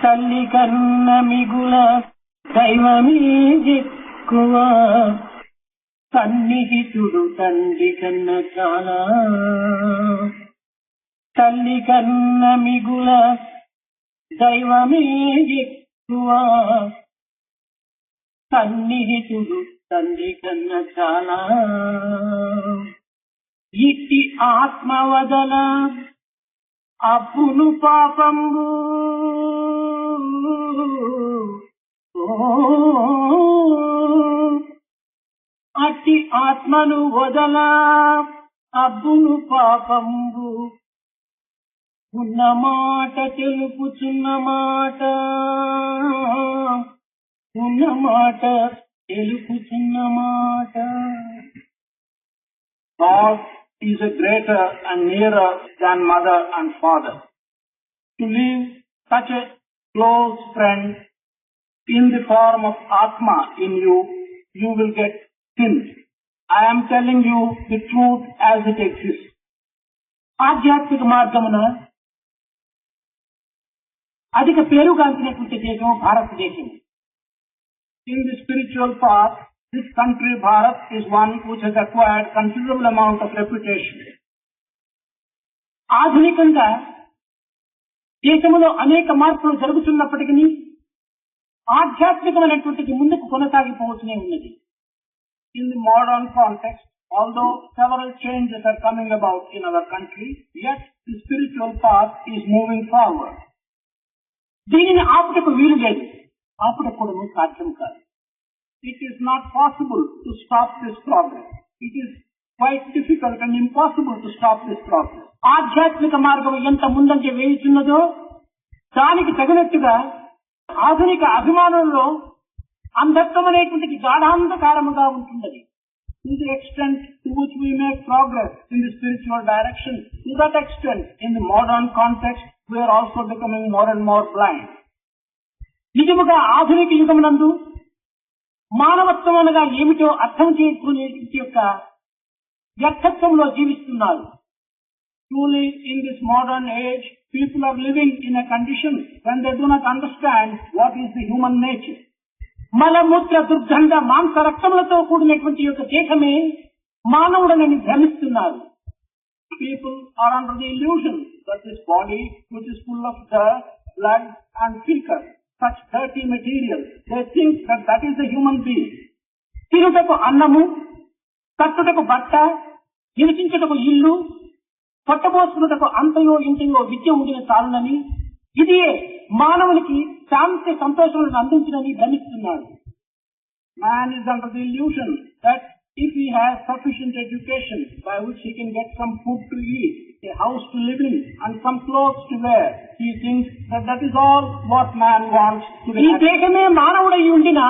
తల్లి కన్న మిగుల దైవమే ఎక్కువ, సన్నిహితుడు తండ్రి కన్న చాలా. తల్లి కన్న మిగుల దైవమే ఎక్కువ, సన్నిహితుడు తండ్రి కన్న చాలా. ఇట్టి ఆత్మ వదల అప్పును పాపంబు, అట్టి ఆత్మను వదల అబ్బును పాపంబు, ఉన్న మాట తెలుపుచున్న మాట, ఉన్న మాట తెలుపుచున్న మాట. God is a greater and nearer than mother and father. To leave such a close friend in the form of Atma in you, you will get sinned. I am telling you the truth as it exists. ఆధ్యాత్మిక మార్గమున అధిక పేరుగాంచినటువంటి దేశం భారతదేశం. In the spiritual path, this country, Bharat, is one which has acquired considerable amount of reputation. ఆధునికంగా దేశంలో అనేక మార్పులు జరుగుతున్నప్పటికీ ఆధ్యాత్మికమైనటువంటిది ముందుకు కొనసాగిపోతూనే ఉన్నది. In the modern context, although several changes are coming about in our country, yet the spiritual path is moving forward. దీనిని ఆపుటకు వీలు లేదు, ఆపుటకు కూడా సాధ్యం కాదు. It is not possible to stop this progress. It is quite difficult and impossible to stop this progress. ఆధ్యాత్మిక మార్గం ఎంత ముందంజ వేయుచున్నదో దానికి తగినట్టుగా ఆధునిక అభిమానుల్లో అంధత్వం అనేటువంటిది గాఢాంధకారముగా ఉంటున్నది. To the extent to which we make progress in the spiritual direction, to that extent, in the modern context, we are also becoming more and more blind. నిజముగా ఆధునిక యుగమునందు మానవత్వం అనగా ఏమిటో అర్థం చేసుకునే యొక్క వ్యర్థత్వంలో జీవిస్తున్నారు. Truly, in this modern age, people are living in a condition when they do not understand what is the human nature. మలమూత్ర దుర్గంధ మాంస రక్తములతో కూడినటువంటి యొక్క దేహమే మానవుడనని భ్రమిస్తున్నారు. People are under the illusion that this body, which is full of dirt, blood and filth, such dirty material, they think that that is the human being. తినుటకు అన్నము, కట్టుటకు బట్ట, నివసించుటకు ఇల్లు, పొట్టబోసుకున్నటకు అంతయో ఇంతయో విద్య ఉండిన చాలునని, ఇదే మానవునికి శాంతి సంతోషములను అందించునని భ్రమిస్తున్నాడు. Man is under the illusion that if he has sufficient education by which he can get some food to eat, a house to live in and some clothes to wear, he thinks that that is all what man wants to be. ఈ దేహమే మానవుడై ఉండిన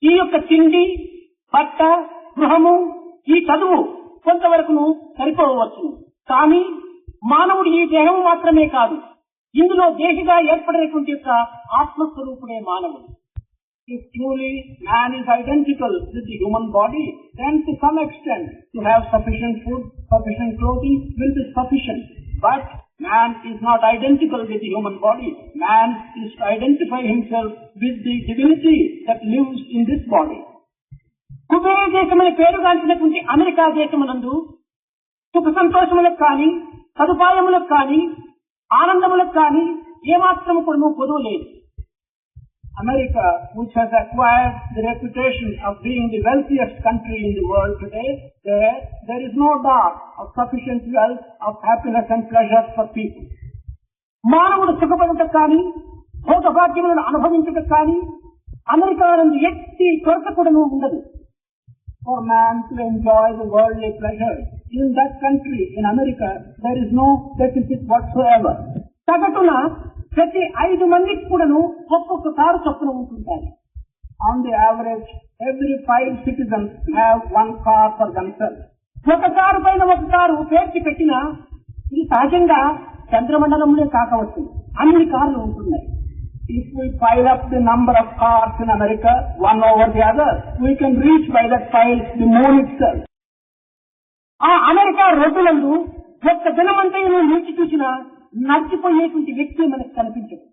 ఈ యొక్క తిండి, బట్ట, గృహము, ఈ చదువు కొంతవరకును సరిపోవచ్చు. కానీ మానవుడు ఈ దేహము మాత్రమే కాదు, ఇందులో దేహిగా ఏర్పడినటువంటి యొక్క ఆత్మస్వరూపుడే మానవుడు. If truly man is identical with the human body, then to some extent to have sufficient food, sufficient clothing will be sufficient. But man is not identical with the human body. Man is to identify himself with the divinity that lives in this body. కుబేర దేశమని పేరుగాంచినటువంటి America దేశమునందు సుఖ సంతోషములకు కానీ, సదుపాయములకు కానీ, ఆనందములకు కానీ ఏమాత్రము కూడా కొదువు లేదు. America, which has acquired the reputation of being the wealthiest country in the world today, there is no doubt of sufficient wealth, of happiness and pleasure for people. మానవుడు సుఖపడుటకు కానీ, భోగభాగ్యములను అనుభవించుటకు కానీ అమెరికా నందు ఎట్టి కొరత కూడా ఉండదు. For man to enjoy the worldly pleasures in that country, in America, there is no deficit whatsoever. సగటున ప్రతి 5 మందికి కూడాను ఒక్కొక్క కారు చొప్పున ఉంటుంటారు. On the average, every 5 citizens have one car for themselves. ఒక కారు పైన ఒక కారు పేర్చి పెట్టినా ఇది సహజంగా చంద్రమండలంలో కాకవచ్చు, అన్ని కార్లు ఉంటున్నాయి. If we pile up the number of cars in America, one over the other, we can reach by that pile the moon itself. ఆ అమెరికా రోడ్డులందు ఒక్క దినమంతా నిలిచి చూసినా నడిచిపోయేటువంటి వ్యక్తి మనకు కనిపించదు.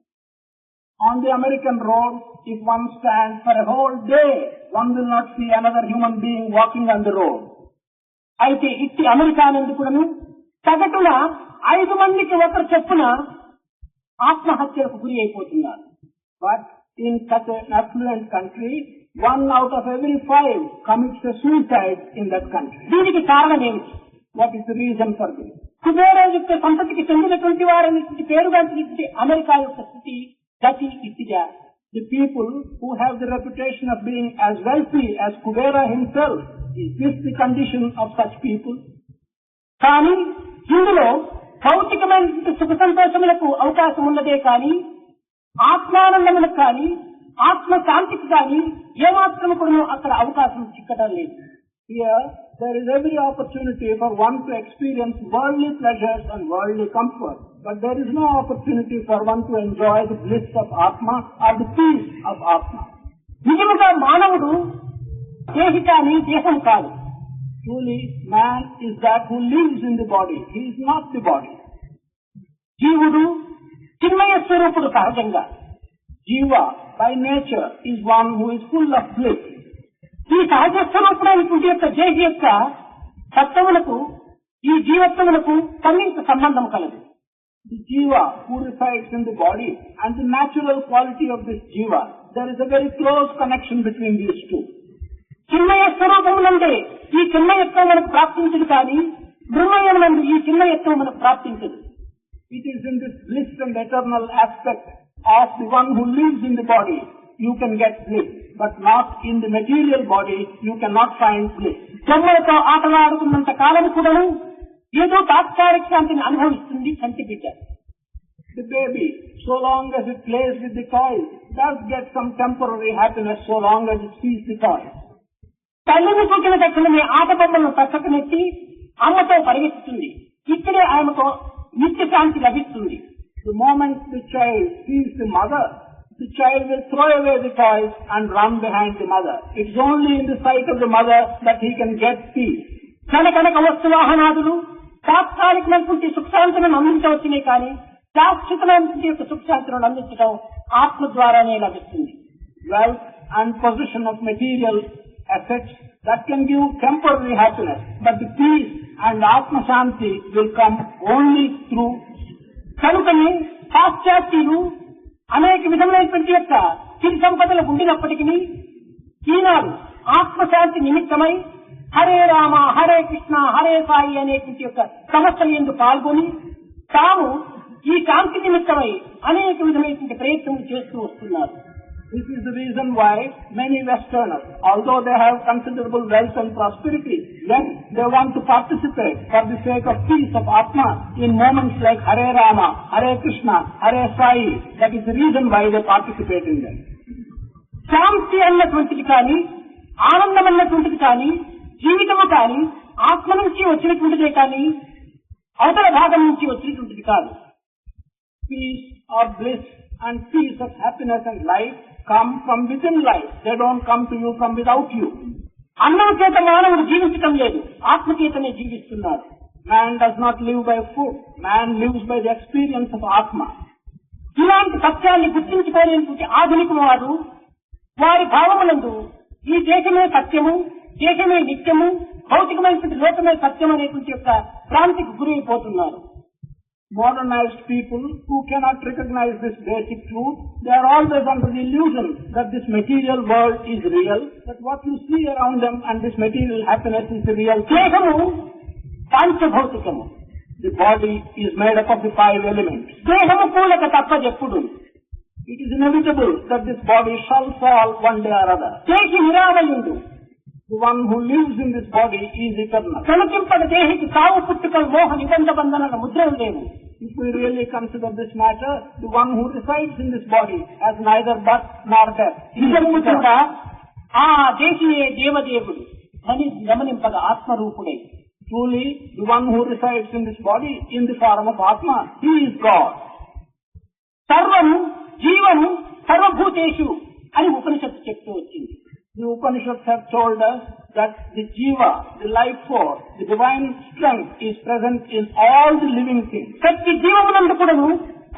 On the American road, if one stands for a whole day, one will not see another human being walking on the road. అయితే ఇట్టి అమెరికా నందు కూడాను సగటున 5 మందికి ఒకరు చొప్పున ఆత్మహత్యలకు గురి అయిపోతున్నారు. But in such an affluent country, 1 out of every 5 commits a suicide in that country. దీనికి కారణం ఏమిటి? What is the reason for this? Kubera యొక్క సంతతికి చెందినటువంటి వారిని పేరుగాంచినటువంటి అమెరికా యొక్క స్థితి గతి ఇట్టిగా. The people who have the reputation of being as wealthy as Kubera himself, is this the condition of such people? కానీ ఇందులో భౌతికమైన సుఖ సంతోషములకు అవకాశం ఉన్నదే కానీ ఆత్మానందములకు కానీ ఆత్మశాంతికి కానీ ఏమాత్రం కూడా అక్కడ అవకాశం చిక్కడం లేదు. Here, there is every opportunity for one to experience worldly pleasures and worldly comfort, but there is no opportunity for one to enjoy the bliss of Atma or the peace of Atma. నిజముగా మానవుడు దేహి కానీ దేహం కాదు. Truly, man is that who lives in the body. He is not the body. జీవుడు చిన్మయ స్వరూపుడు సహజంగా. Jiva, by nature, is one who is full of bliss. ఈ సహజ స్వరూపుడైనటువంటి యొక్క దేహి యొక్క సత్వములకు ఈ జీవత్వములకు సన్నిహిత సంబంధం కలదు. The jiva who resides in the body and the natural quality of this jiva, there is a very close connection between these two. చిన్మయ స్వరూపమునందే ఈ చిన్మయత్వం మనకు ప్రాప్తించదు కానీ మృణ్మయమునందు ఈ చిన్మయత్వం మనకు ప్రాప్తించదు. It is in this bliss and eternal aspect of the one who lives in the body you can get bliss, but not in the material body you cannot find bliss. బొమ్మలతో ఆటలాడుతున్నంత కాలం కూడాను ఏదో తాత్కాలిక శాంతిని అనుభవిస్తుంది కంటి బిడ్డ. The baby, so long as it plays with the toys, does get some temporary happiness so long as it sees the toys. తల్లిని పుట్టిన తక్షణమే ఆట బొమ్మలను పక్కకు నెట్టి అమ్మతో పరిగెత్తుతుంది. ఇక్కడే ఆమెకు నిత్య శాంతి లభిస్తుంది. The moment the child sees the mother, the child will throw away the toys and run behind the mother. It's only in the sight of the mother that he can get peace. కనకనక వస్తు వాహనాదులు తాత్కాలికమైనటువంటి సుఖశాంతులను అందించవచ్చునే కానీ శాశ్వతమైనటువంటి యొక్క సుఖశాంతులను అందించడం ఆత్మ ద్వారానే లభిస్తుంది. Wealth and possession of material assets that can give temporary happiness, but the peace and Atma Shanti will come only through. కనుకనే పాశ్చాత్యులు అనేక విధమైనటువంటి యొక్క సిరి సంపదలు ఉండినప్పటికీ ఈనాడు ఆత్మశాంతి నిమిత్తమై హరే రామ హరే కృష్ణ హరే సాయి అనేటువంటి యొక్క సమస్యలు ఎందుకు పాల్గొని తాము ఈ శాంతి నిమిత్తమై అనేక విధమైనటువంటి ప్రయత్నం చేస్తూ వస్తున్నారు. This is the reason why many Westerners, although they have considerable wealth and prosperity, yet they want to participate for the sake of peace of Atma in moments like Hare Rama, Hare Krishna, Hare Sai. That is the reason why they participate in them. శాంతి అన్నటువంటిది కానీ ఆనందం అన్నటువంటిది కానీ జీవితము కానీ ఆత్మ నుంచి వచ్చినటువంటిదే కానీ అవతల భాగం నుంచి వచ్చినటువంటిది కాదు. Peace or bliss and peace of happiness and life come from within life. They don't come to you from without you. అన్నం చేత మానవుడు జీవించటం లేదు, ఆత్మ చేతనే జీవిస్తున్నాడు. Man does not live by food. Man lives by the experience of Atma. ఇలాంటి సత్యాన్ని గుర్తించుకోలేనటువంటి ఆధునిక వారు వారి భావములందు ఈ దేశమే సత్యము, దేశమే నిత్యము, భౌతికమైనటువంటి లోకమే సత్యం అనేటువంటి యొక్క భ్రాంతికి గురైపోతున్నారు. Modernized people who cannot recognize this basic truth, they are always under the illusion that this material world is real, that what you see around them and this material happiness is the real thing. దేహము పాంచభౌతికము. The body is made up of the 5 elements. దేహము కూలక తప్పదెప్పుడు. It is inevitable that this body shall fall one day or other. దేహి నిరామయుడు. The one who lives in this body is eternal. కనుకింపడ దేహికి సావు పుట్టుకలు మోహ నిబంధ బంధనల ముద్రలు లేవు. If we really consider this matter, the one who resides in this body has neither birth nor death. నిజము కూడా ఆ దేశీయే దేవదేవుడు అని గమనింపగా ఆత్మరూపుడే. Truly, the one who resides in this body in the form of Atma, he is God. సర్వము జీవము సర్వభూతేషు అని ఉపనిషత్తు చెప్తూ వచ్చింది. The Upanishads have told us that the Jiva, the life force, the divine strength is present in all the living things. ప్రతి జీవమునందు కూడాను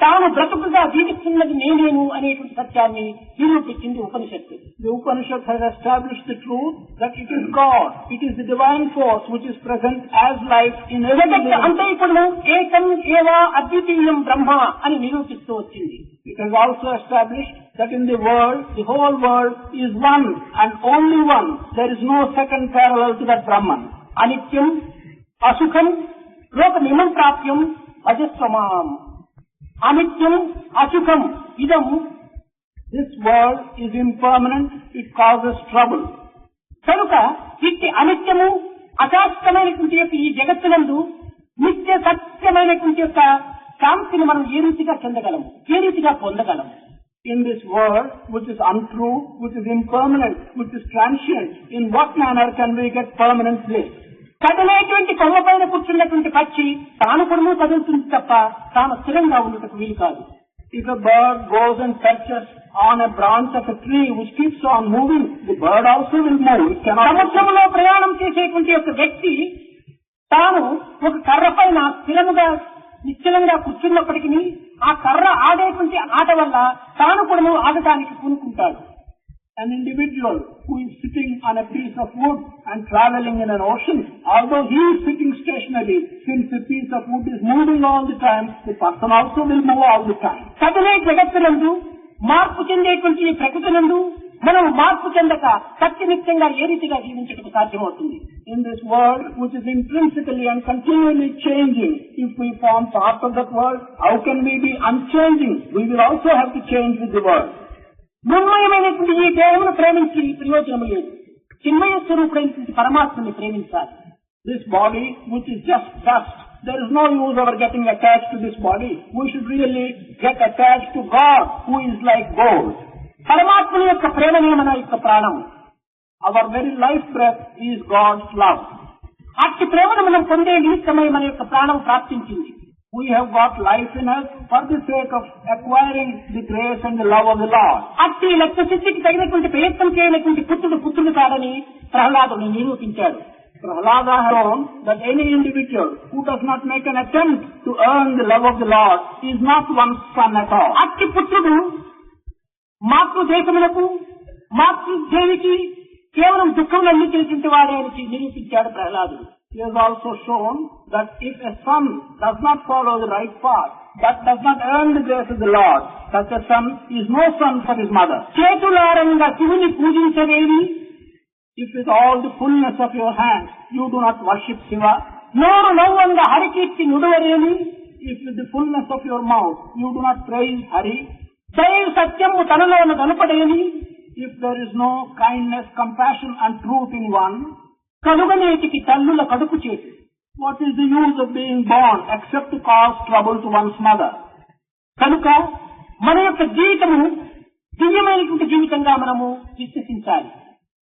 తాను బ్రతుకుగా జీవిస్తున్నది నేనేను అనేటువంటి సత్యాన్ని నిరూపించింది ఉపనిషత్తు. The Upanishad has established the truth that it is God, it is the divine force which is present as life in every living. అంటే ఇప్పుడు ఏకం ఏవా అద్వితీయం బ్రహ్మ అని నిరూపిస్తూ వచ్చింది. It has also established that in the world, the whole world is one and only one. There is no second parallel to that Brahman. అనిత్యం అసుఖం లోకమిమం ప్రాప్యం అజస్వమాం. అనిత్యం అసుఖం ఇదం. This world is impermanent, it causes trouble. కనుక ఇట్టి అనిత్యము అశాశ్వతమైనటువంటి యొక్క ఈ జగత్తునందు నిత్య సత్యమైనటువంటి యొక్క శాంతిని మనం ఏ రీతిగా చెందగలము, ఏ రీతిగా పొందగలము? In this world, which is untrue, which is impermanent, which is transient, in what manner can we get permanent bliss? కదలేటువంటి కొమ్మ పైన కూర్చున్నటువంటి పక్షి తాను కూడా కదులుతుంది తప్ప తాను స్థిరంగా ఉండటకు వీలు కాదు. If a bird goes and perches on a branch of a tree which keeps on moving, the bird also will move. It cannot. సముద్రంలో ప్రయాణం చేసేటువంటి ఒక వ్యక్తి తాను ఒక కర్ర పైన స్థిరముగా నిశ్చలంగా కూర్చున్నప్పటికీ ఆ కర్ర ఆడేటువంటి ఆట వల్ల తాను కూడా ఆడటానికి పూనుకుంటాడు. An individual who is sitting on a piece of wood and traveling in an ocean, although he is sitting stationary, since the piece of wood is moving all the time, the person also will move all the time. కదలే జగత్తునందు మార్పు చెందేటువంటి ఈ ప్రకృతినందు మనం మార్పు చెందక సత్యనిత్యంగా ఏ రీతిగా జీవించటకు సాధ్యమవుతుంది? In this world, which is intrinsically and continually changing, if we form part of that world, how can we be unchanging? We will also have to change with the world. మృణ్మయమైనటువంటి ఈ దేహమును ప్రేమించి ప్రయోజనం లేదు. చిన్మయ స్వరూపుడైనటువంటి పరమాత్మని ప్రేమించాలి. This body, which is just dust, there is no use of our getting attached to this body. We should really get attached to God, who is like gold. పరమాత్మని యొక్క ప్రేమనే మన యొక్క ప్రాణం. Our very life breath is God's love. అట్టి ప్రేమను మనం పొందే నిమిత్తమై మన యొక్క ప్రాణం ప్రాప్తించింది. We have got life in us for the sake of acquiring the grace and the love of the Lord. అట్టి లక్ష్య సిద్ధికి తగినటువంటి ప్రయత్నం చేయనటువంటి పుత్రుడు కాడని ప్రహ్లాదుని నిరూపించాడు. Prahlada has shown that any individual who does not make an attempt to earn the love of the Lord is not one's son at all. అట్టి పుత్రుడు మాతృదేశములకు మాతృదేవికి కేవలం దుఃఖం అందించేటువంటి వాడే అని నిరూపించాడు ప్రహ్లాదుడు. He has also shown that if a son does not follow the right path, that does not earn the grace of the Lord, such a son is no son for his mother. చేతులారంగా శివుని పూజించలేని, if with all the fullness of your hands you do not worship Shiva, నోరు నవ్వంగా Harikeerthi నుడవలేని, if with the fullness of your mouth you do not praise Hari, దైవ సత్యము తనలోన కనపడేని, if there is no kindness, compassion and truth in one, కలుగనేటికి తల్లుల కడుపు చేతి. what is the use of being born except to cause trouble to one's mother? కనుక మన యొక్క జీవితము దివ్యమైనటువంటి జీవితంగా మనము విశ్వసించాలి.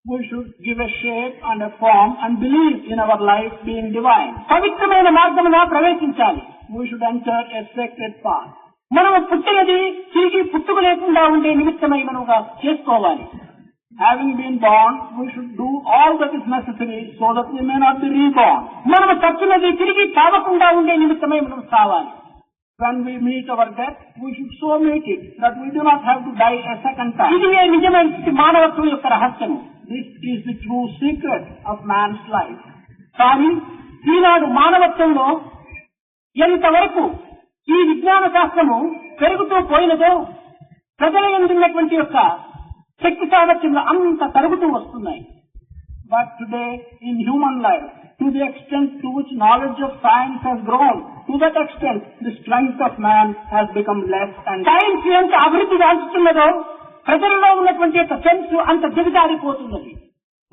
We should give a shape and a form and believe in our life being divine. పవిత్రమైన మార్గమున ప్రవేశించాలి. We should enter a sacred path. మనము పుట్టినది తిరిగి పుట్టుక లేకుండా ఉండే నిమిత్తమై మనముగా చేసుకోవాలి. Having been born, we should do all that is necessary so that we may not be reborn. మనము చచ్చినది తిరిగి చావకుండా ఉండే నిమిత్తమై మనం చావాలి. When we meet our death, we should so meet it that we do not have to die a second time. ఇది నిజమైన మానవత్వం యొక్క రహస్యము. This is the true secret of man's life. కానీ ఈనాడు మానవత్వంలో ఎంతవరకు ఈ విజ్ఞాన శాస్త్రము పెరుగుతూ పోయినదో ప్రజల ఎందున్నటువంటి యొక్క శక్తి సామర్థ్యంలో అంత తరుగుతూ వస్తున్నాయి. But today, in human life, to the extent to which knowledge of science has grown, to that extent, the strength of man has become less and less. Science ఎంత అభివృద్ధి సాధిస్తున్నదో ప్రజల్లో ఉన్నటువంటి యొక్క సెన్స్ అంత దిగజారిపోతున్నది.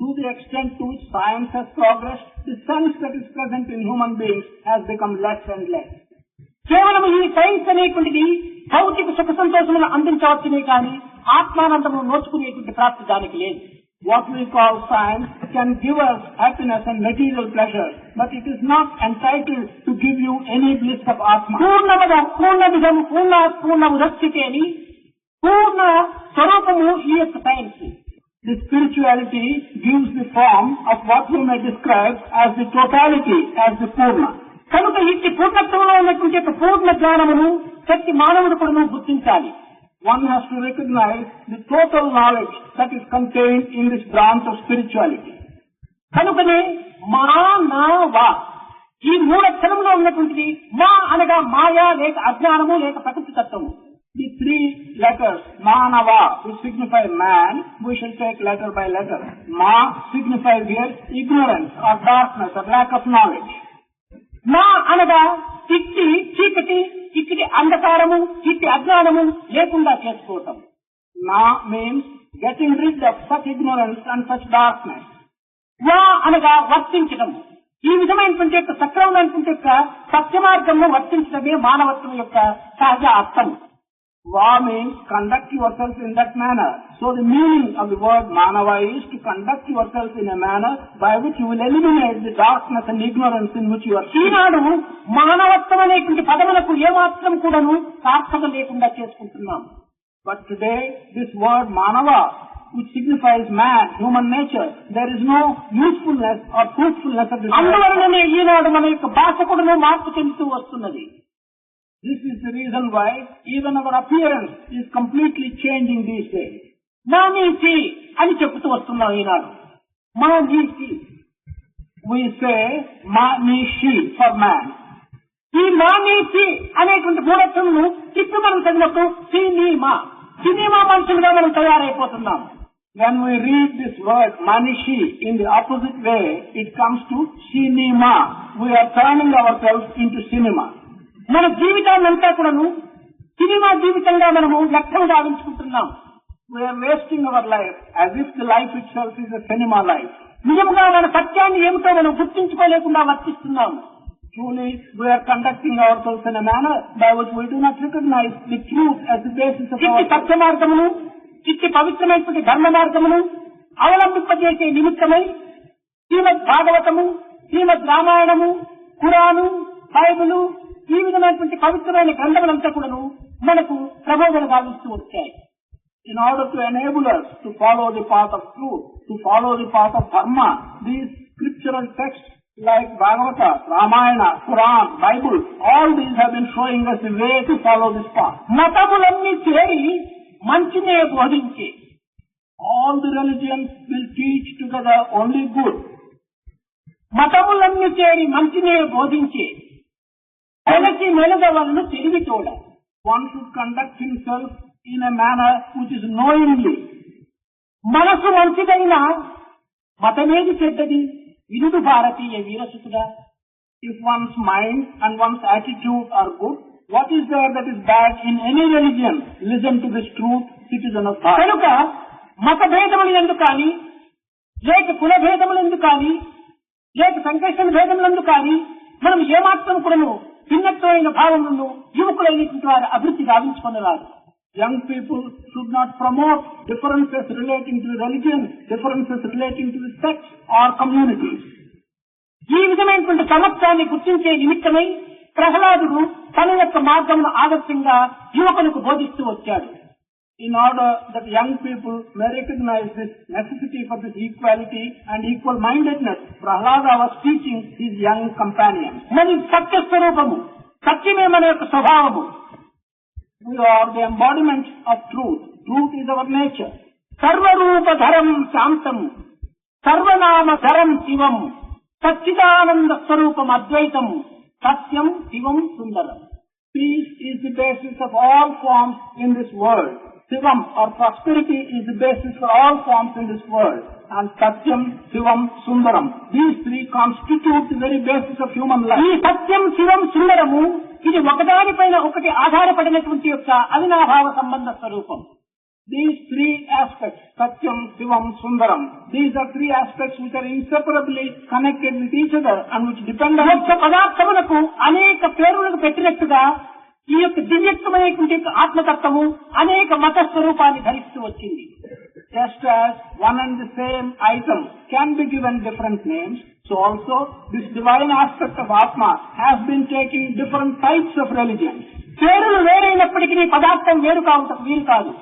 To the extent to which science has progressed, the sense that is present in human beings has become less and less. కేవలం ఈ science అనేటువంటిది భౌతిక సుఖ సంతోషములను అందించవచ్చునే కానీ ఆత్మానందమును నోచుకునేటువంటి ప్రాప్తి దానికి లేదు. What we call science can give us happiness and material pleasure, but it is not entitled to give you any bliss of Atma. పూర్ణమిదం పూర్ణ ఉదస్థితి అని పూర్ణ స్వరూపము ఈ యొక్క science. The spirituality gives the form of what we may describe as the totality, as the Purna. కనుక ఇట్టి పూర్ణత్వంలో ఉన్నటువంటి యొక్క పూర్ణ జ్ఞానమును ప్రతి మానవుడు కూడా గుర్తించాలి. One has to recognize the total knowledge that is contained in this branch of spirituality. కనుకనే మానవ ఈ మూడక్షరంలో ఉన్నటువంటిది మా అనగా మాయా లేక అజ్ఞానము లేక ప్రకృతి తత్వము. The three letters, Manava, which signify man, we shall take letter by letter. Ma signifies here ignorance or darkness or lack of knowledge. మా అనగా ఇట్టి చీకటి, ఇట్టి అంధకారము, ఇట్టి అజ్ఞానము లేకుండా చేసుకోవటం. Na means getting rid of such ignorance and such darkness. వా అనగా వర్తించటము. ఈ విధమైనటువంటి యొక్క సక్రమమైనటువంటి యొక్క సత్య మార్గంలో వర్తించడమే మానవత్వం యొక్క సహజ అర్థం. Va means conduct yourself in that manner. So the meaning of the word Manava is to conduct yourself in a manner by which you will eliminate the darkness and ignorance in which you are. ఈనాడు మానవత్వం అనేటువంటి పదములకు ఏమాత్రం కూడాను సార్థకత లేకుండా చేసుకుంటున్నాం. But today this word Manava, which signifies man, human nature, there is no usefulness or fruitfulness of this word. అందువలననే ఈనాడు మన యొక్క భాష కూడాను మార్పు చెందుతూ వస్తున్నది. This is the reason why even our appearance is completely changing these days. మానీసి అని చెప్తూ వస్తున్నాం ఈనాడు. మానీసి We say Manishi for man. ఈ మానీసి అనేటువంటి మూడక్షరము తిప్పి మనం చదివినప్పుడు సినిమా మనుషులుగా మనం తయారైపోతున్నాం. When we read this word Manishi in the opposite way, it comes to cinema. We are turning ourselves into cinema. మన జీవితాన్నంతా కూడాను సినిమా జీవితంగా మనము లక్ష్యం గావించుకుంటున్నాం. We are wasting our life as if the life itself is a cinema life. నిజంగా మన సత్యాన్ని ఏమిటో మనం గుర్తించుకోలేకుండా వర్తిస్తున్నాం. Truly, we are conducting ourselves in a manner by which we do not recognize the truth as the basis of our ఇట్టి సత్య మార్గమును, ఇట్టి పవిత్రమైనటువంటి ధర్మ మార్గమును అవలంబింపజేసే నిమిత్తమై శ్రీమద్ భాగవతము, శ్రీమద్ రామాయణము, ఖురాను, బైబిలు ఈ విధమైనటువంటి పవిత్రమైన గ్రంథములంతా కూడాను మనకు ప్రబోధన గావిస్తూ వచ్చాయి. In order to enable us to follow the path of truth, to follow the path of dharma, these scriptural texts like Bhagavata, Ramayana, Quran, Bible, all these have been showing us the way to follow this path. మతములన్నీ చేరి మంచినే బోధించి all the religions will teach together only good. మతములన్నీ చేరి మంచినే బోధించి తెలిసి మెలుగవలను తిరిగి చూడ. One should conduct himself in a manner which is knowingly. మనసు మంచిదైనా మతమేది చెడ్డది వినుడు భారతీయ వీరసుతుడా. If one's mind and one's attitude are good, what is there that is bad in any religion? Listen to this truth, citizen of Bharat. కనుక మత భేదములు ఎందుకు కానీ, లేక కుల భేదములు ఎందుకు కానీ, లేక సంకర్షణ భేదములు ఎందుకు కానీ మనం ఏమాత్రం కూడాను భిన్నత్వమైన భావములను యువకులైనటువంటి వారు అభివృద్ధి గావించుకునేవారు. Young people should not promote differences relating to religion, differences relating to the sects or communities. ఈ విధమైనటువంటి సమత్వాన్ని గుర్తించే నిమిత్తమై ప్రహ్లాదుడు తన యొక్క మార్గమును ఆదర్శంగా యువకులకు బోధిస్తూ వచ్చాడు. In order that young people may recognize this necessity for this equality and equal mindedness, Prahlada was teaching his young companions. మరి సత్య స్వరూపము, సత్యమే మన యొక్క స్వభావము. We are the embodiment of truth. Truth is our nature. సర్వరూపధరం శాంతం, సర్వనామధరం శివం, సచ్చిదానంద స్వరూపం అద్వైతం, సత్యం శివం సుందరం. Peace is the basis of all forms in this world. Shivam or prosperity is the basis for all forms in this world. And Satyam, Shivam, Sundaram. These three constitute the very basis of human ఈ life. సత్యం శివం సుందరము ఇది ఒకదానిపైన ఒకటి ఆధారపడినటువంటి యొక్క అవినాభావ సంబంధ స్వరూపం. These three aspects, Satyam, Shivam, Sundaram, these are three aspects which are inseparably connected with each other and which depend on ఒక్క పదార్థములకు అనేక పేరులకు పెట్టినట్టుగా ఈ యొక్క దివ్యత్వమైనటువంటి ఆత్మతత్వము అనేక మత స్వరూపాన్ని ధరిస్తూ వచ్చింది. Just as one and the same item can be given different names, so also this divine aspect of Atma has been taking different types of religions. పేరులు వేరైనప్పటికీ పదార్థం వేరు కావటం వీలు కాదు.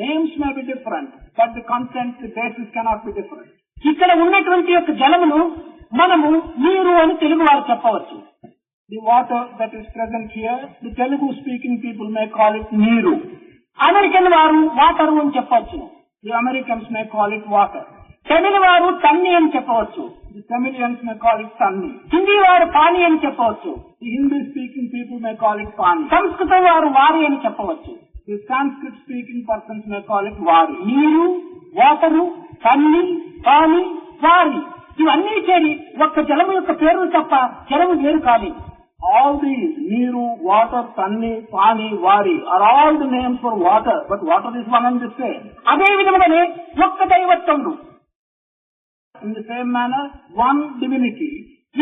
Names may be different, but the content, the basis cannot be different. ఇక్కడ ఉన్నటువంటి యొక్క జలమును మనము నీరు అని తెలుగు వారు చెప్పవచ్చు. The water that is present here, the Telugu speaking people may call it Neeru. American వారు వాటరు అని చెప్పవచ్చు. The Americans may call it water. తమిళ వారు తన్ని అని చెప్పవచ్చు. The Tamilians may call it Tanni. Hindi వారు పాని అని చెప్పవచ్చు. The Hindi speaking people may call it Pani. సంస్కృతం వారు వారి అని చెప్పవచ్చు. The Sanskrit speaking persons may call it Vari. నీరు, వాటరు, తన్ని, పాని, వారి ఇవన్నీ చేరి ఒక్క జలము యొక్క పేరు తప్ప జలము వేరు కాలేదు. All these, Neeru, water, Tanni, Pani, Vari, are all the names for water, but water is one and the same. అదే విధముగానే ఒక్క దైవత్వముడు. In the same manner, one divinity,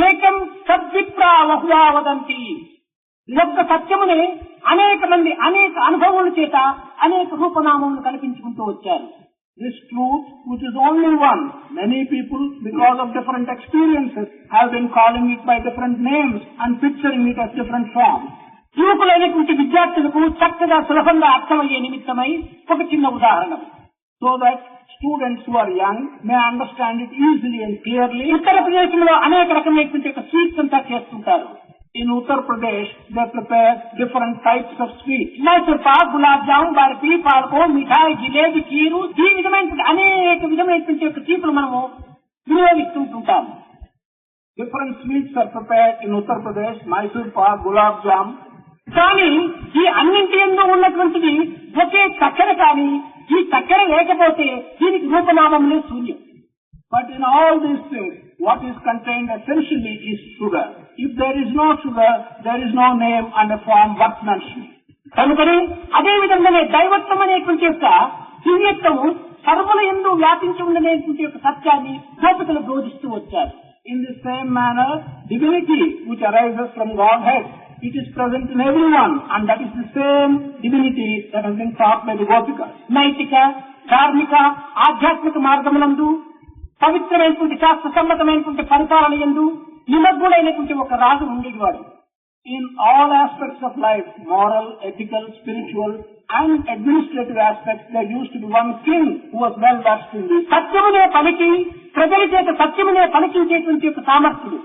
ఏకం సద్విప్రా బహుళా వదంతి. ఒక్క సత్యమునే అనేక మంది అనేక అనుభవముల చేత అనేక రూపనామములు కల్పించుకుంటూ వచ్చారు. this truth, which is only one, many people, because of different experiences, have been calling it by different names and picturing it as different forms. యువకులైనటువంటి విద్యార్థులకు చక్కగా సులభంగా అర్థమయ్యే నిమిత్తమై ఒక చిన్న ఉదాహరణ. So that students who are young may understand it easily and clearly. ఉత్తర ప్రదేశంలో అనేక రకమైనటువంటి స్వీట్స్ అంతా చేస్తుంటారు. In Uttar Pradesh, they prepare different types of sweets. Mysore Pak, gulab jamun, barfi, పాల్కో, మిఠాయి, జిలేబీ, కీరు, ఈ విధమైనటువంటి అనేక విధమైనటువంటి తీపులు మనము వినియోగిస్తుంటాము. Different sweets are prepared in Uttar Pradesh, Mysore pak, gulab jam. కానీ ఈ అన్నింటి యందు ఉన్నటువంటిది ఒకే చక్కెర. కానీ ఈ చక్కెర లేకపోతే దీనికి రూపనామములే శూన్యం. But in all these things, what is contained essentially is sugar. If there is no sugar, there is no name and a form worth mentioning. కనుకనే అదే విధంగానే దైవత్వం అనేటువంటి యొక్క దివ్యత్వము సర్వుల యందు వ్యాపించి ఉండనేటువంటి యొక్క సత్యాన్ని గోపికలు బోధిస్తూ వచ్చారు. In the same manner, divinity which arises from Godhead, it is present in everyone, and that is the same divinity that has been taught by the Gopikas. నైతిక, ధార్మిక, ఆధ్యాత్మిక మార్గములందు పవిత్రమైనటువంటి శాస్త్ర సమ్మతమైనటువంటి పరిపాలన యందు నిమగ్నుడైనటువంటి ఒక రాజు ఉండేవాడు. In all aspects of life, moral, ethical, spiritual, and administrative aspects, there used to be one king who was well versed in this. సత్యమునే పలికి ప్రజల చేత సత్యమునే పలికించేటువంటి ఒక సామర్థ్యుడు.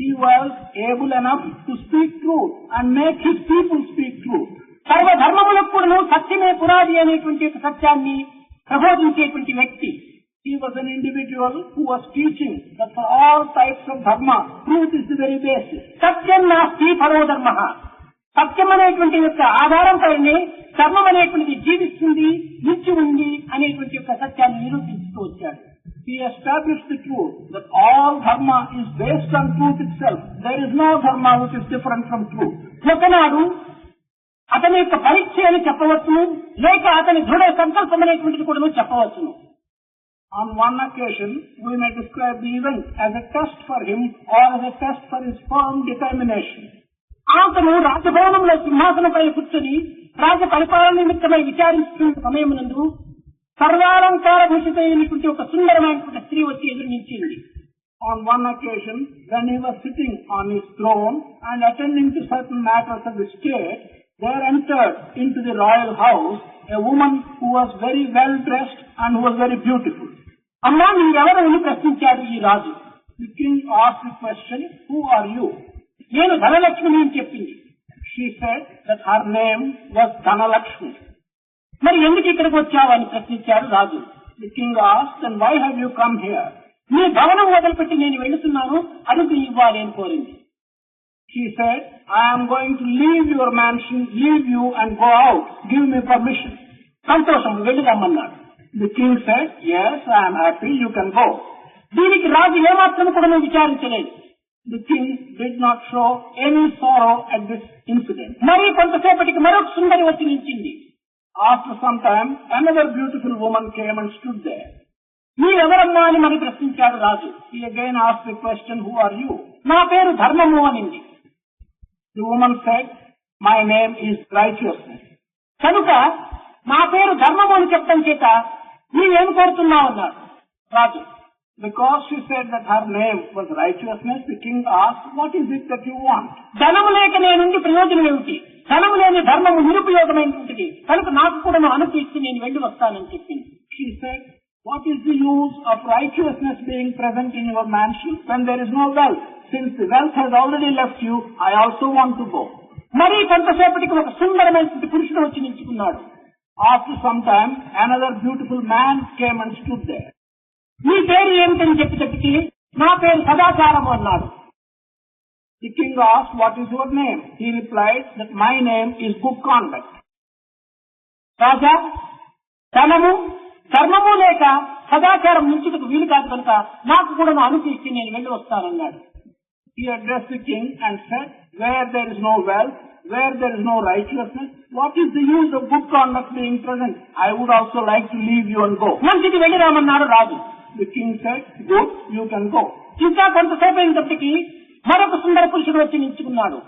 He was able enough to speak truth and make his people speak truth. సర్వధర్మములకు కూడా సత్యమే పునాది అనేటువంటి ఒక సత్యాన్ని ప్రబోధించేటువంటి వ్యక్తి. He was an individual who was teaching that for all types of dharma, truth is the very basis. సత్యం నాస్తి పరో ధర్మ. సత్యం అనేటువంటి యొక్క ఆధారంపైనే ధర్మం అనేటువంటిది జీవిస్తుంది, నిలిచి ఉంది అనేటువంటి యొక్క సత్యాన్ని నిరూపిస్తూ వచ్చాడు. He established the truth that all dharma is based on truth itself. There is no dharma which is different from truth. ఒకనాడు అతని యొక్క పరీక్ష అని చెప్పవచ్చును, లేక అతని దృఢ సంకల్పం అనేటువంటిది కూడా చెప్పవచ్చును. On one occasion, we may describe the event as a test for him or as a test for his firm determination. అతను రాజభవనంలో సింహాసనంపై కూర్చొని రాజ పరిపాలన నిమిత్తమై విచారిస్తున్న సమయమునందు సర్వాలంకార భూషితమైనటువంటి ఒక సుందరమైనటువంటి స్త్రీ వచ్చి ఎదురు నిలిచింది. On one occasion, when he was sitting on his throne and attending to certain matters of the state, there entered into the royal house a woman who was very well dressed and who was very beautiful. అమ్మా, మీరెవరు అని ప్రశ్నించాడు ఈ రాజు. The king asked the question, "Who are you?" నేను ధనలక్ష్మిని అని చెప్పింది. She said that her name was Dhanalakshmi. మరి ఎందుకు ఇక్కడికి వచ్చావు అని ప్రశ్నించాడు రాజు. The king asked, "And why have you come here?" నీ భవనం వదిలిపెట్టి నేను వెళుతున్నాను, అడుగు ఇవ్వాలి అని కోరింది. She said, "I am going to leave your mansion, leave you and go out. Give me permission." సంతోషం, వెళ్ళి రమ్మన్నాడు. The king said, "Yes, I am happy, you can go." దీనికి రాజు ఏమాత్రం కూడా విచారించలేదు. The king did not show any sorrow at this incident. మరి కొంతసేపటికి మరొక సుందరి వచ్చి నిలిచింది. After some time, another beautiful woman came and stood there. మీరెవరమ్మా అని మరి ప్రశ్నించాడు రాజు. He again asked the question, "Who are you?" నా పేరు ధర్మము అనింది. The woman said, "My name is Righteousness." కనుక నా పేరు ధర్మము అని చెప్పడం చేత నీవేం కోరుతున్నావు అన్నాడు రాజు. Because she said that her name was Righteousness, the king asked, "What is it that you want?" ధనము లేక నేనుండి ప్రయోజనం ఏమిటి? ధనము లేని ధర్మము నిరుపయోగమైనటువంటిది. కనుక నాకు కూడా అనుపిస్తే నేను వెళ్ళి వస్తానని చెప్పింది. She said, "What is the use of righteousness being present in your mansion when there is no wealth? since the wealth has already left you, I also want to go. మరి కొంతసేపటికి ఒక సుందరమైనటువంటి పురుషుడు వచ్చి నిల్చుకున్నాడు. After some time, another beautiful man came and stood there. నీ పేరు ఏమిటని చెప్పి నా పేరు సదాచారము అన్నాడు. The king asked, what is your name? He replied that my name is good conduct. రాజా, ధనము ధర్మము లేక సదాచారం నిల్చుటకు వీలు కాదు కనుక నాకు కూడా అనుమతిస్తే నేను వెళ్ళి వస్తానన్నాడు. He addressed the king and said, where there is no wealth, where there is no righteousness, what is the use of good conduct being present? I would also like to leave you and go. మంచిది వెళ్ళి రామన్నాడు రాజు. The king said, good, you can go. ఇంకా కొంతసేపు అయినప్పటికీ మరొక సుందర పురుషుడు వచ్చి నిల్చుకున్నాడు.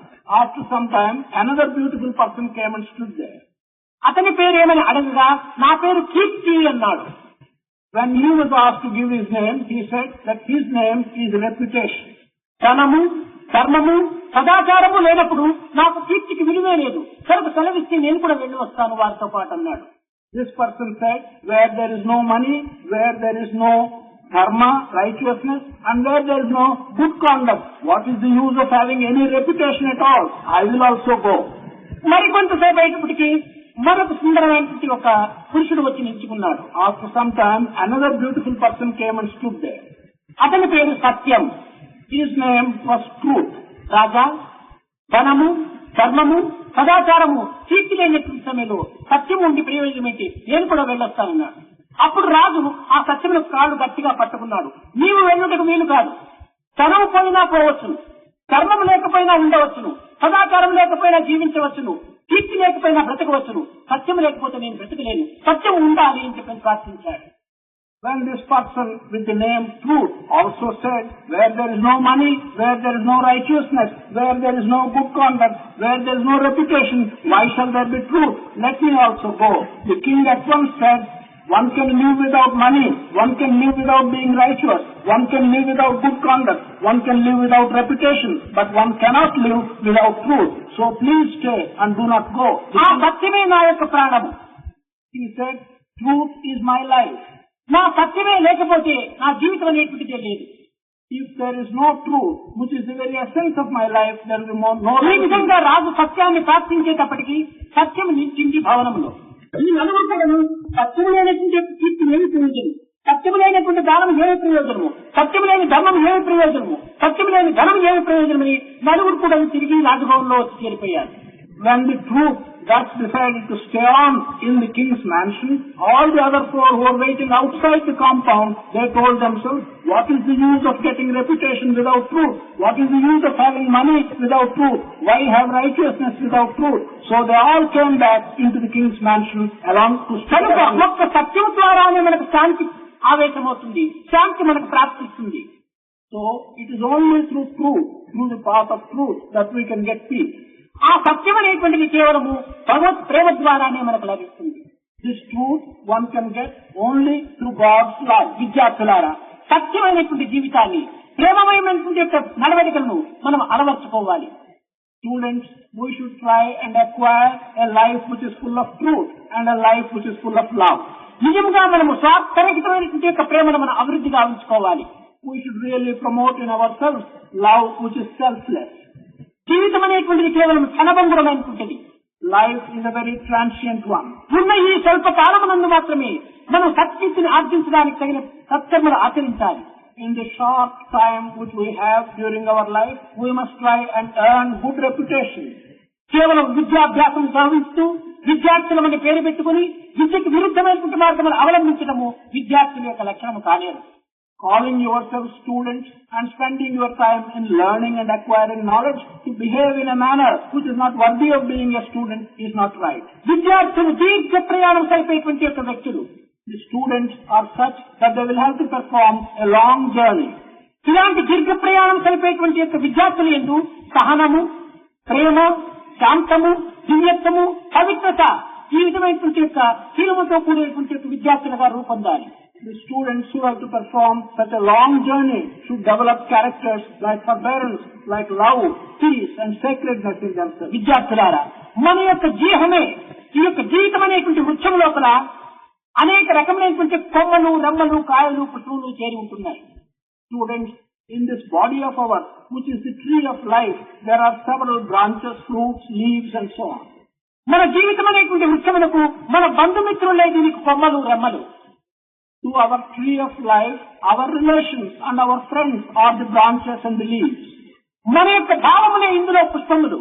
After some time, another beautiful person came and stood there. అతని పేరు ఏమని అడగగా నా పేరు కీర్తి అన్నాడు. When he was asked to give his name, he said that his name is reputation. ధనము ధర్మము సదాచారము లేనప్పుడు నాకు కీర్తికి విలువే లేదు, కనుక సెలవిస్తే నేను కూడా వెళ్ళి వస్తాను వారితో పాటు అన్నాడు. This person said, where there is no money, where there is no dharma, righteousness, and where there is no good conduct, what is the use of having any reputation at all? I will also go. మరికొంతసేపు అయ్యేటప్పటికి మరొక సుందరమైనటువంటి ఒక పురుషుడు వచ్చి నిల్చుకున్నాడు. After some time, another beautiful person came and stood there. అతని పేరు సత్యం. His name was Truth. రాజా, ధనము ధర్మము సదాచారము కీర్తి లేనటువంటి సమయంలో సత్యం ఉండి ప్రయోజనం ఏంటి, నేను కూడా వెళ్ళొస్తానన్నాడు. అప్పుడు రాజు ఆ సత్యముల కాళ్ళు గట్టిగా పట్టుకున్నాడు. నీవు వెళ్ళుటకు వీలు కాదు. ధనము పోయినా పోవచ్చును, ధర్మం లేకపోయినా ఉండవచ్చును, సదాచారం లేకపోయినా జీవించవచ్చును, కీర్తి లేకపోయినా బ్రతకవచ్చును, సత్యం లేకపోతే నేను బ్రతకలేను, సత్యం ఉండాలి అని చెప్పి ప్రార్థించాడు. When this person with the name Truth also said, where there is no money, where there is no righteousness, where there is no good conduct, where there is no reputation, why shall there be truth? Let me also go. The king at once said, one can live without money, one can live without being righteous, one can live without good conduct, one can live without reputation, but one cannot live without truth. So please stay and do not go. ఆ సత్యమే నా యొక్క ప్రాణము. He said, truth is my life. నా సత్యమే లేకపోతే నా జీవితం అనేటువంటిదే లేదు. If there is no truth, which is the very essence of my life, there will be no ఈ విధంగా రాజు సత్యాన్ని ప్రార్థించేటప్పటికీ సత్యం నిలిచింది భవనంలో. ఈ నలుగురు సత్యం లేనటువంటి కీర్తి ఏమి ప్రయోజనం, సత్యం లేనటువంటి దానం ఏమి ప్రయోజనము, సత్యం లేని ధర్మం ఏమి ప్రయోజనము, సత్యం లేని ధనం ఏమి ప్రయోజనమని నలుగురు కూడా తిరిగి రాజభవన్లో వచ్చి చేరిపోయారు. When the truth thus decided to stay on in the king's mansion, all the other four who were waiting outside the compound, they told themselves, what is the use of getting reputation without truth? What is the use of having money without truth? Why have righteousness without truth? So they all came back into the king's mansion along to stay. ఒక్క సత్యం ద్వారానే మనకు శాంతి ఆవేశమవుతుంది, శాంతి మనకు ప్రాప్తిస్తుంది. So it is only through truth, through the path of truth, that we can get peace. ఆ సత్యం అనేటువంటిది కేవలము భగవత్ ప్రేమ ద్వారానే మనకు లభిస్తుంది. This truth one can get only through God's love. విద్యార్థులారా, సత్యమైనటువంటి జీవితాన్ని, ప్రేమమయమైనటువంటి యొక్క నడవడికలను మనం అలవర్చుకోవాలి. Students, we should try and acquire a life which is full of truth and a life which is full of love. నిజంగా మనము స్వార్థరహితమైనటువంటి యొక్క ప్రేమను మనం అభివృద్ధిగా ఉంచుకోవాలి. We should really promote in ourselves love which is selfless. జీవితం అనేటువంటిది కేవలం క్షణభంగురమైనటువంటిది. Life is a very transient one. ఉన్న ఈ స్వల్ప కాలమునందు మాత్రమే మనం సత్శక్తిని ఆర్జించడానికి తగిన సత్కర్మలు ఆచరించాలి. In the short time which we have during our life, we must try and earn good reputation. కేవలం విద్యాభ్యాసం సాధిస్తూ విద్యార్థులమని పేరు పెట్టుకుని విద్యకు విరుద్ధమైనటువంటి మార్గములు అవలంబించడము విద్యార్థుల యొక్క లక్షణము కాలేదు. Calling yourself students and spending your time in learning and acquiring knowledge to behave in a manner which is not worthy of being a student is not right. విద్యార్థులు దీర్ఘ ప్రయాణం సరిపోయేటువంటి యొక్క వ్యక్తులు. The students are such that they will have to perform a long journey. ఇలాంటి దీర్ఘ ప్రయాణం సరిపోయేటువంటి యొక్క విద్యార్థులు ఎందు సహనము, ప్రేమ, శాంతము, దివ్యత్వము, పవిత్రత ఈ విధమైనటువంటి యొక్క శీలముతో కూడినటువంటి యొక్క విద్యార్థులుగా రూపొందాలి. The students who have to perform such a long journey should develop characters like forbearance, like love, peace and sacredness in themselves. విద్యార్థులారా, మన యొక్క జీవమే ఈ యొక్క జీవితం అనేటువంటి వృక్షం లోపల అనేక రకమైనటువంటి కొమ్మలు, రెమ్మలు, కాయలు, పుష్పములు చేరి ఉంటున్నాయి. Students, In this body of ours, which is the tree of life, there are several branches, fruits, leaves and so on. మన జీవితం అనేటువంటి వృక్షములకు మన బంధుమిత్రులే దీనికి కొమ్మలు రెమ్మలు. To our tree of life, our relations and our friends are the branches and the leaves. మన యొక్క భావములే ఇందులో పుష్పములు.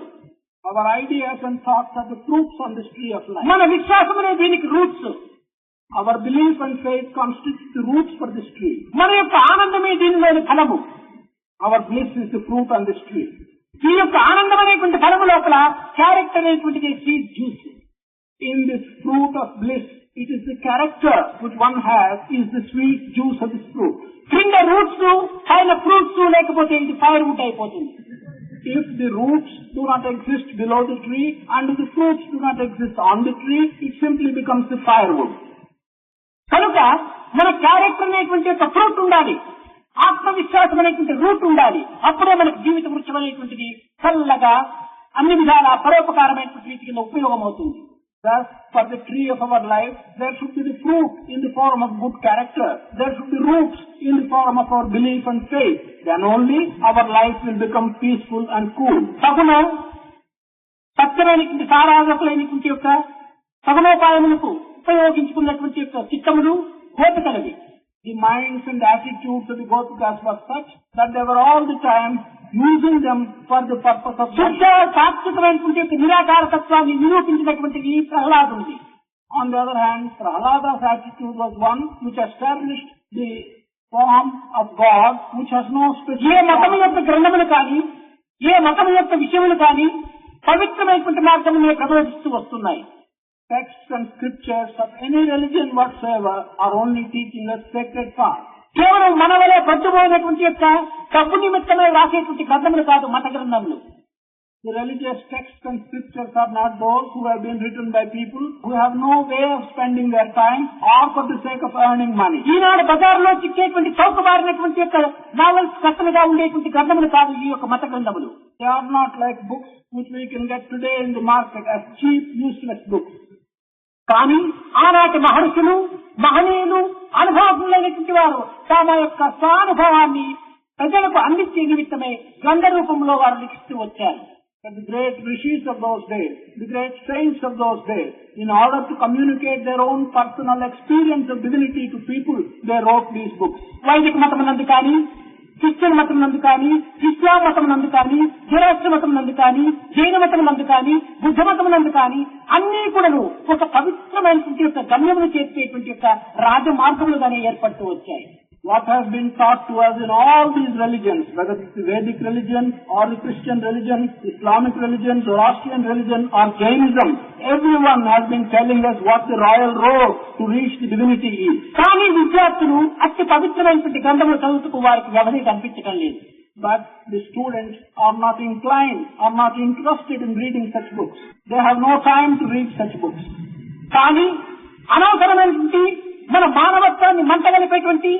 Our ideas and thoughts are the fruits on this tree of life. మన విశ్వాసములే దీనికి roots. Our belief and faith constitute the roots for this tree. మన యొక్క ఆనందమే దీనిలోని ఫలము. Our bliss is the fruit on this tree. ఈ యొక్క ఆనందం అనేటువంటి ఫలము లోపల క్యారెక్టర్ అనేటువంటిది sweet juice. In this fruit of bliss, it is the character which one has is the sweet juice of this fruit. క్రింద రూట్స్ పైన fruits లేకపోతే ఇది ఫైర్ వుడ్ అయిపోతుంది. If the roots do not exist below the tree and the fruits do not exist on the tree, it simply becomes the firewood. కనుక మన character అనేటువంటి ఒక fruit ఉండాలి, ఆత్మవిశ్వాసం అనేటువంటి రూట్ ఉండాలి. అప్పుడే మనకు జీవిత వృక్షం అనేటువంటిది చల్లగా అన్ని విధాల పరోపకారమైనటువంటి రీతి కింద ఉపయోగం అవుతుంది. Thus, for the tree of our life, there should be the fruit in the form of good character. There should be roots in the form of our belief and faith. Then only our life will become peaceful and cool. సగుణ సత్యమైనటువంటి సారాగతులైనటువంటి యొక్క సగుణోపాయములకు ఉపయోగించుకున్నటువంటి యొక్క చిత్తములు గోపికలవి. The minds and attitudes of the Gopikas were such that they were all the time using them for the purpose of శుద్ధ సాత్వికమైనటువంటి యొక్క నిరాకార తత్వాన్ని నిరూపించినటువంటిది ప్రహ్లాదునిది. On the other hand, Prahlada's attitude was one which established the form of God which has no A special మతము యొక్క గ్రంథములు కానీ ఏ మతము యొక్క విషయములు కానీ పవిత్రమైనటువంటి మార్గమునే ప్రబోధిస్తూ వస్తున్నాయి. Texts and scriptures of any religion whatsoever are only teaching us sacred paths. కేవలం మన వలె పట్టుబోయినటువంటి యొక్క డబ్బు నిమిత్తమే రాసేటువంటి గ్రంథములు కాదు మత గ్రంథములు. The religious texts and scriptures are not those who have been written by people who have no way of spending their time or for the sake of earning money. ఈనాడు బజార్లో చిక్కేటువంటి చౌకబారినటువంటి యొక్క నావెల్స్ కథలుగా ఉండేటువంటి గ్రంథములు కాదు ఈ యొక్క మత గ్రంథములు. They are not like books which we can get today in the market as cheap, useless books. కానీ ఆనాటి మహర్షులు మహనీయులు అనుభవజ్ఞులైనటువంటి వారు తమ యొక్క స్వానుభవాన్ని ప్రజలకు అందించే నిమిత్తమే గ్రంథ రూపంలో వారు లిఖిస్తూ వచ్చారు. But the great rishis of those days, the great saints of those days, in order to communicate their own personal experience of divinity to people, they wrote these books. వైదిక మతమునందు కానీ క్రిస్టియన్ మతమునందు కానీ ఇస్లాం మతమునందు కానీ జెరాస్ట్ర మతమునందు కానీ జైన మతమునందు కానీ బుద్ధ మతమునందు కానీ అన్ని కూడాను ఒక పవిత్రమైనటువంటి యొక్క గమ్యమును చేర్చేటువంటి యొక్క రాజమార్గములుగానే ఏర్పడుతూ వచ్చాయి. What has been taught to us in all these religions, whether it's the Vedic religion or the Christian religion, Islamic religion, Zoroastrian religion or Jainism, everyone has been telling us what the royal road to reach the divinity is. కానీ విద్యార్థులు అతి పవిత్రమైనటువంటి గ్రంథములు చదువుతూ వారికి వ్యవధి కనిపించడం లేదు. But the students are not inclined, are not interested in reading such books. They have no time to read such books. కానీ అనవసరమైనటువంటి మన మానవత్వాన్ని మంటగలిపేటువంటి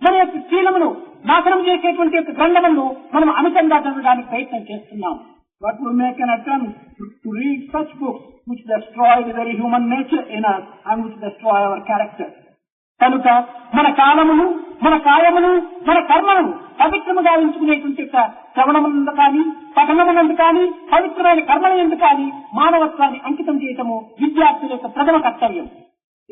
మన యొక్క శీలమును నాశనం చేసేటువంటి యొక్క గ్రంథములను మనం అమితంగా చదవడానికి ప్రయత్నం చేస్తున్నాం. But we make an attempt to read such books which destroy the very human nature in us and which destroy our character. కనుక మన కాలమును మన కాయమును మన కర్మను పవిత్రముగా ఉంచుకునేటువంటి యొక్క శ్రవణమునందు కానీ పఠనమునందు కానీ పవిత్రమైన కర్మల యందు కానీ మానవత్వాన్ని అంకితం చేయటము విద్యార్థుల యొక్క ప్రథమ కర్తవ్యం.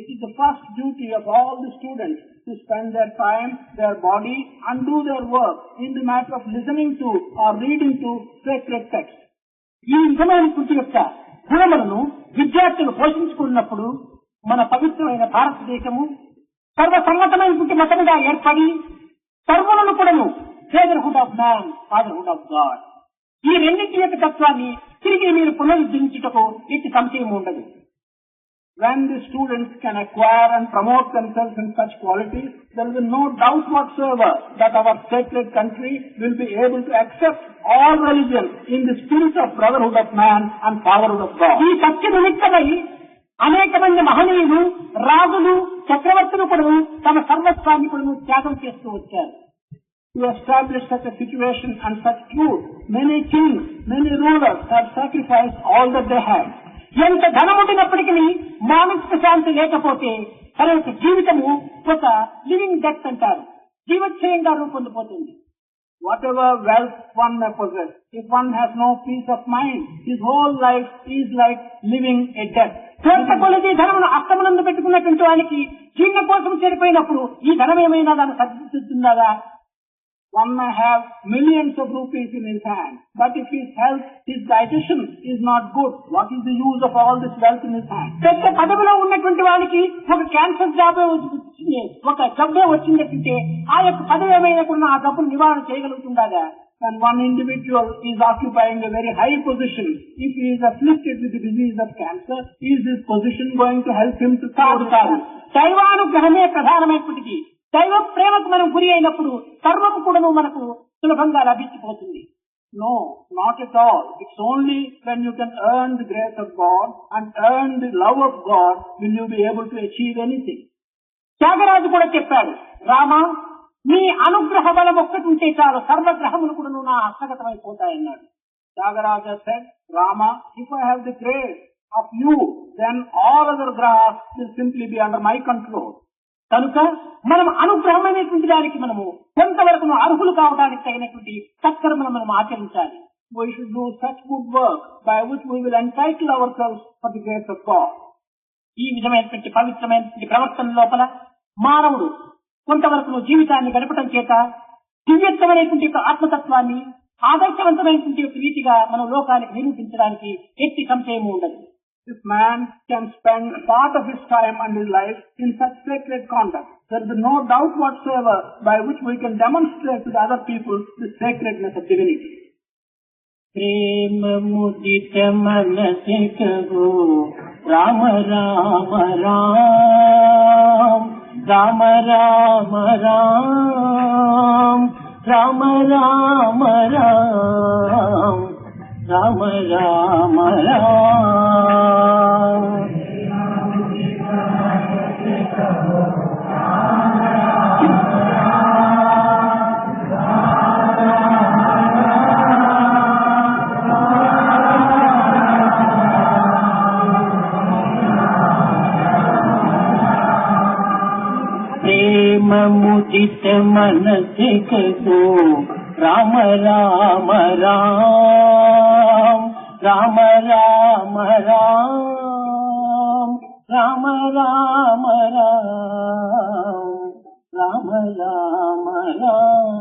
It is the first duty of all the students to spend their time, their body and do their work in the matter of listening to or reading to sacred texts. ఈ విధమైనటువంటి యొక్క గుణములను విద్యార్థులు పోషించుకున్నప్పుడు మన పవిత్రమైన భారతదేశము సర్వసమ్మతమైనటువంటి మతముగా ఏర్పడి సర్వులను కూడాను fatherhood of man, fatherhood of God, ఈ రెండింటి యొక్క తత్వాన్ని తిరిగి మీరు పునరుద్ధరించుటకు ఎట్టి సంశయం ఉండదు. When the students can acquire and promote themselves in such qualities, there will be no doubt whatsoever that our sacred country will be able to accept all religions in the spirit of brotherhood of man and fatherhood of God. ఈ సత్య నిమిత్తమై అనేక మంది మహనీయులు రాజులు చక్రవర్తులు కూడా తమ సర్వస్వాన్ని కూడా త్యాగం చేస్తూ వచ్చారు. To establish such a situation and such truth, many kings, many rulers have sacrificed all that they had. ఎంత ధనముండినప్పటికీ మానసిక శాంతి లేకపోతే తన యొక్క జీవితము ఒక లివింగ్ డెత్ అంటారు, జీవక్షయంగా రూపొందిపోతుంది. Whatever wealth one may possess, if one has no peace of mind, his whole life is like living a death. స్వంత కొలది ధనమును అస్తమనందు పెట్టుకున్నటువంటి వానికి చిన్న కోసం చెడిపోయినప్పుడు ఈ ధనం ఏమైనా దాన్ని సరిదిద్దుతుందా? One may have millions of rupees in his hand, but if his health, his digestion is not good, what is the use of all this wealth in his hand? పెద్ద పదవిలో ఉన్నటువంటి వానికి ఒక క్యాన్సర్ జాబే వచ్చింది, ఒక జబ్బే వచ్చిందంటే ఆ యొక్క పదవి ఏమైనా కూడా ఆ జబ్బును నివారణ చేయగలుగుతుందా? When one individual is occupying a very high position, if he is afflicted with the disease of cancer, is this position going to help him to కాదు. దైవానుగ్రహమే ప్రధానమైనప్పటికీ దైవ ప్రేమకు మనం గురి అయినప్పుడు సర్వము కూడాను మనకు సులభంగా లభించిపోతుంది. No, not at all. It's only when you can earn the grace of God and earn the love of God will you be able to achieve anything. Tyagaraju కూడా చెప్పాడు, రామ నీ అనుగ్రహ బలం ఒక్కటి ఉంటే చాలు సర్వగ్రహములు కూడా నా హస్తగతమైపోతాయన్నాడు. Tyagaraja said, Rama, if I have the grace of you, then all other grahas will simply be under my control. కనుక మనం అనుగ్రహమైనటువంటి దానికి మనము కొంతవరకు అర్హులు కావడానికి తగినటువంటి సత్కర్మను మనం ఆచరించాలి. We should do such good work by which we will entitle ourselves for the grace of God. ఈ విధమైనటువంటి పవిత్రమైనటువంటి ప్రవర్తన లోపల మానవుడు కొంతవరకు జీవితాన్ని గడపడం చేత దివ్యత్వమైనటువంటి ఆత్మతత్వాన్ని ఆదర్శవంతమైనటువంటి రీతిగా మనం లోకానికి నిరూపించడానికి ఎట్టి సంశయము ఉండదు. If man can spend part of his time and his life in such sacred conduct, there is no doubt whatsoever by which we can demonstrate to the other people the sacredness of divinity. प्रेम मुदित मन से कहो राम राम राम राम राम राम राम राम राम राम राम राम प्रेम मुदित मन से कहो राम राम राम राम राम राम राम राम राम राम राम राम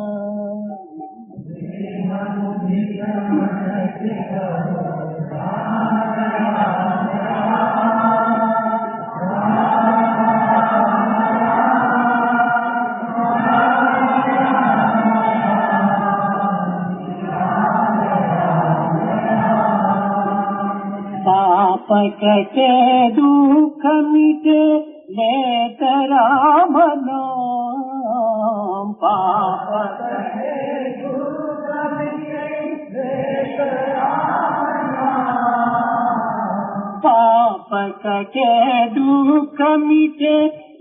पाप कटे दुख मिटे लेत राम नाम पाप कटे दुख मिटे लेत राम नाम पाप कटे दुख मिटे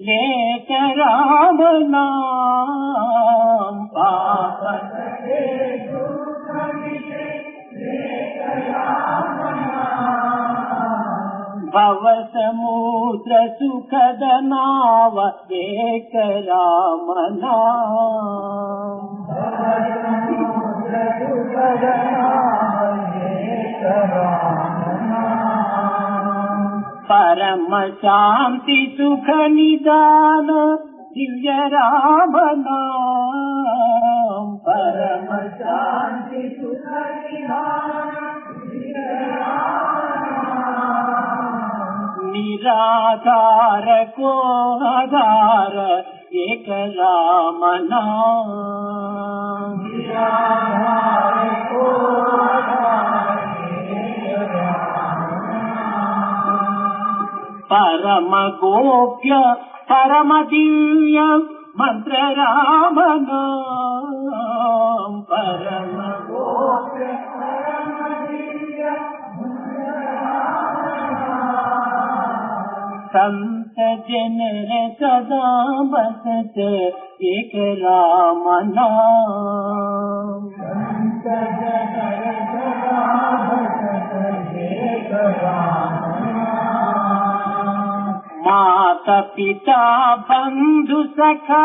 लेत राम नाम पाप कटे दुख मिटे लेत राम भव समुद्र सुखद नाव एक राम नाम परम शांति सुख निदान दिव्य राम नाम परम शांति सुख निदान दिव्य राम निराधार को आधार एक राम नाम निराधार को आधार एक राम नाम परम गोप्य परम दिव्य मंत्र राम नाम परम गोप्य परम दिव्य संत जन सदा बसत एक राम नाम संत जन सदा बसत एक राम नाम माता पिता बंधु सखा